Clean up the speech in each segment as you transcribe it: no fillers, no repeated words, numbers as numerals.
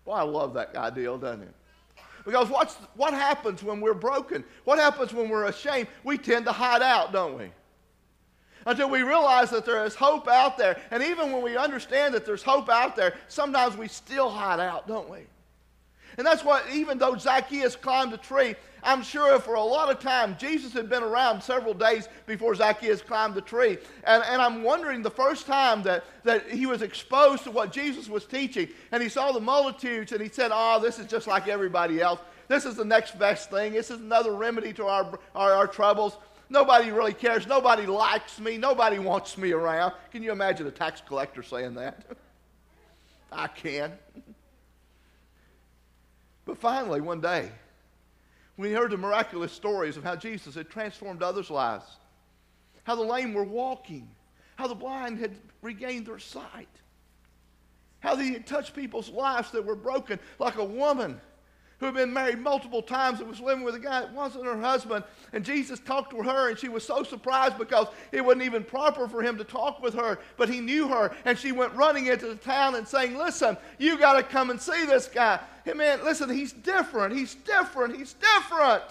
Well, I love that ideal, doesn't it? Because what happens when we're broken? What happens when we're ashamed? We tend to hide out, don't we? Until we realize that there is hope out there. And even when we understand that there's hope out there, sometimes we still hide out, don't we? And that's what, even though Zacchaeus climbed a tree, I'm sure for a lot of time, Jesus had been around several days before Zacchaeus climbed the tree. And I'm wondering the first time that he was exposed to what Jesus was teaching, and he saw the multitudes, and he said, oh, this is just like everybody else. This is the next best thing. This is another remedy to our troubles. Nobody really cares. Nobody likes me. Nobody wants me around. Can you imagine a tax collector saying that? I can. But finally, one day, we heard the miraculous stories of how Jesus had transformed others' lives, how the lame were walking, how the blind had regained their sight, how he had touched people's lives that were broken, like a woman who had been married multiple times and was living with a guy that wasn't her husband. And Jesus talked to her, and she was so surprised because it wasn't even proper for him to talk with her. But he knew her, and she went running into the town and saying, listen, you got to come and see this guy. Hey, man, listen, he's different. He's different. He's different.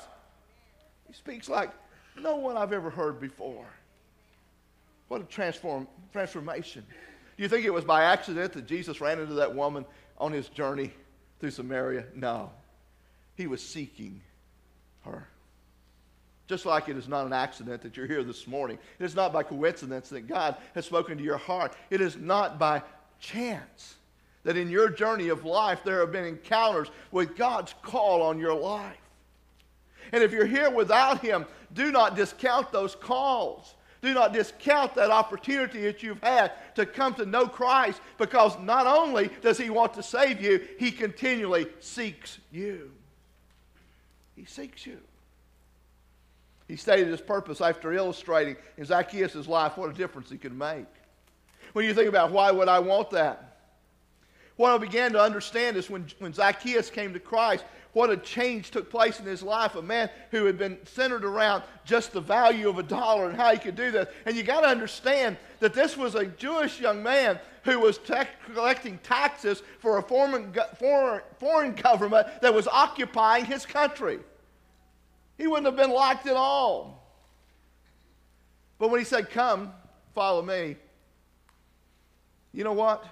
He speaks like no one I've ever heard before. What a transformation. Do you think it was by accident that Jesus ran into that woman on his journey through Samaria? No. He was seeking her. Just like it is not an accident that you're here this morning. It is not by coincidence that God has spoken to your heart. It is not by chance that in your journey of life there have been encounters with God's call on your life. And if you're here without him, do not discount those calls. Do not discount that opportunity that you've had to come to know Christ, because not only does he want to save you, he continually seeks you. He seeks you. He stated his purpose after illustrating in Zacchaeus' life what a difference he could make. When you think about why would I want that? What I began to understand is when Zacchaeus came to Christ, what a change took place in his life. A man who had been centered around just the value of $1 and how he could do this. And you got to understand that this was a Jewish young man who was collecting taxes for a foreign government that was occupying his country. He wouldn't have been liked at all. But when he said, come, follow me, you know what?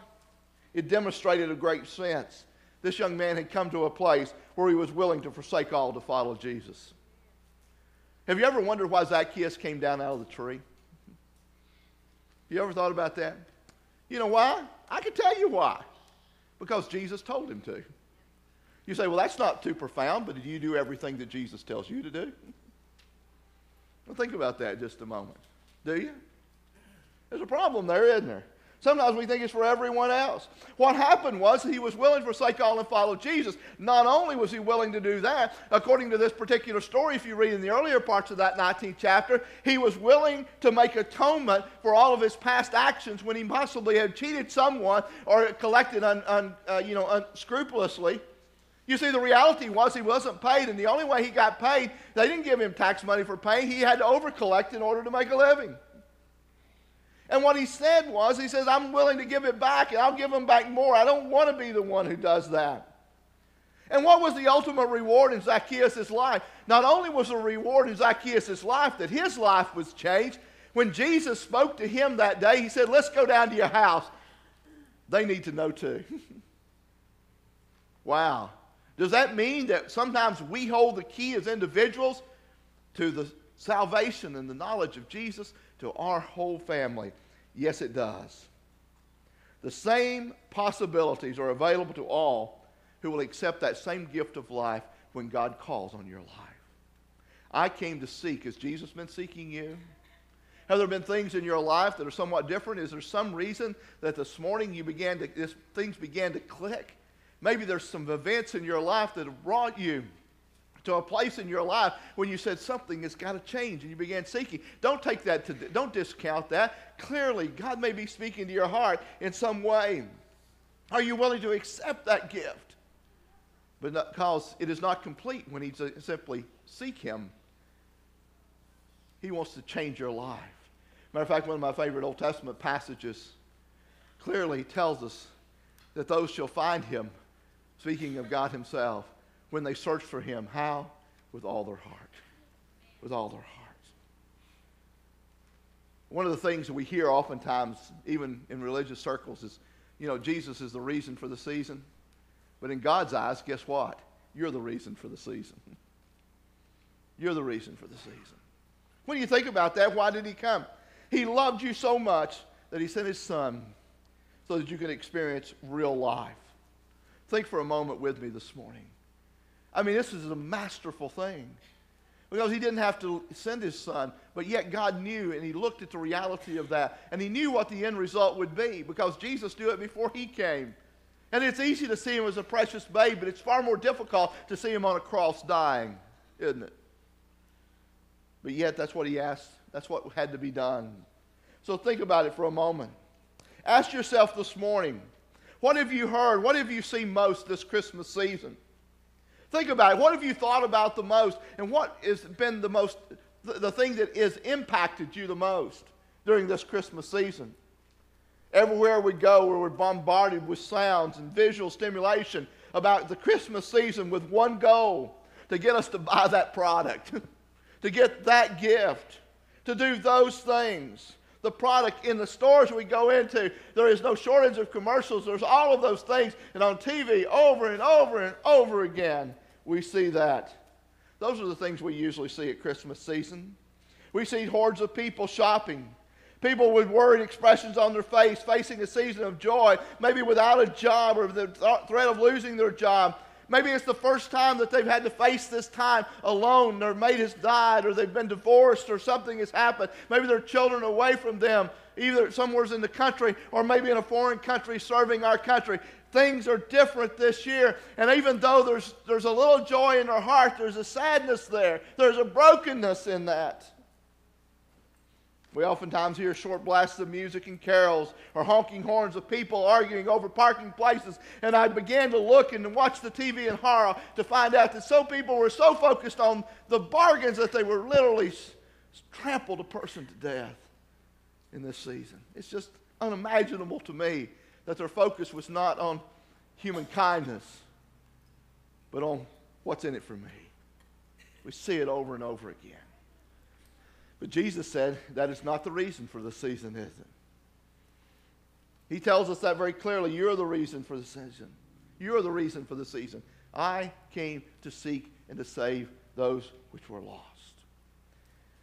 It demonstrated a great sense. This young man had come to a place where he was willing to forsake all to follow Jesus. Have you ever wondered why Zacchaeus came down out of the tree? You ever thought about that? You know why? I can tell you why. Because Jesus told him to. You say, well, that's not too profound, but do you do everything that Jesus tells you to do? Well, think about that just a moment. Do you? There's a problem there, isn't there? Sometimes we think it's for everyone else. What happened was he was willing to forsake all and follow Jesus. Not only was he willing to do that, according to this particular story, if you read in the earlier parts of that 19th chapter, he was willing to make atonement for all of his past actions when he possibly had cheated someone or collected unscrupulously. You see, the reality was he wasn't paid, and the only way he got paid, they didn't give him tax money for paying. He had to overcollect in order to make a living. And what he said was, he says, I'm willing to give it back, and I'll give him back more. I don't want to be the one who does that. And what was the ultimate reward in Zacchaeus' life? Not only was the reward in Zacchaeus' life that his life was changed, when Jesus spoke to him that day, he said, let's go down to your house. They need to know too. Wow. Does that mean that sometimes we hold the key as individuals to the salvation and the knowledge of Jesus to our whole family? Yes, it does. The same possibilities are available to all who will accept that same gift of life when God calls on your life. I came to seek. Has Jesus been seeking you? Have there been things in your life that are somewhat different? Is there some reason that this morning things began to click? Maybe there's some events in your life that have brought you to a place in your life when you said something has got to change and you began seeking. Don't discount that. Clearly, God may be speaking to your heart in some way. Are you willing to accept that gift? But because it is not complete when you simply seek him. He wants to change your life. Matter of fact, one of my favorite Old Testament passages clearly tells us that those shall find him Speaking of God himself, when they searched for him, how? With all their heart. With all their heart. One of the things that we hear oftentimes, even in religious circles, is, Jesus is the reason for the season. But in God's eyes, guess what? You're the reason for the season. You're the reason for the season. When you think about that, why did he come? He loved you so much that he sent his son so that you can experience real life. Think for a moment with me this morning. I mean, this is a masterful thing. Because he didn't have to send his son, but yet God knew, and he looked at the reality of that, and he knew what the end result would be, because Jesus knew it before he came. And it's easy to see him as a precious babe, but it's far more difficult to see him on a cross dying, isn't it? But yet that's what he asked. That's what had to be done. So think about it for a moment. Ask yourself this morning, what have you heard? What have you seen most this Christmas season? Think about it. What have you thought about the most? And what has been the thing that has impacted you the most during this Christmas season? Everywhere we go, we're bombarded with sounds and visual stimulation about the Christmas season with one goal: to get us to buy that product, to get that gift, to do those things. The product in the stores we go into, there is no shortage of commercials. There's all of those things. And on TV, over and over and over again, we see that. Those are the things we usually see at Christmas season. We see hordes of people shopping. People with worried expressions on their face, facing a season of joy, maybe without a job or the threat of losing their job. Maybe it's the first time that they've had to face this time alone. Their mate has died, or they've been divorced, or something has happened. Maybe their children are away from them, either somewhere in the country or maybe in a foreign country serving our country. Things are different this year, and even though there's a little joy in their heart, there's a sadness there. There's a brokenness in that. We oftentimes hear short blasts of music and carols, or honking horns of people arguing over parking places. And I began to look and watch the TV in horror to find out that some people were so focused on the bargains that they were literally trampled a person to death in this season. It's just unimaginable to me that their focus was not on human kindness, but on what's in it for me. We see it over and over again. But Jesus said that is not the reason for the season, is it? He tells us that very clearly. You're the reason for the season. You're the reason for the season. I came to seek and to save those which were lost.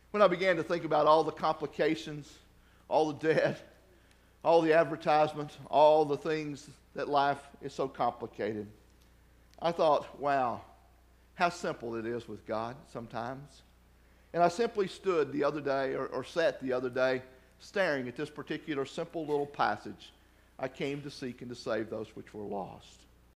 When I began to think about all the complications, all the debt, all the advertisements, all the things that life is so complicated, I thought, wow, how simple it is with God sometimes. And I simply stood the other day, or sat the other day, staring at this particular simple little passage. I came to seek and to save those which were lost.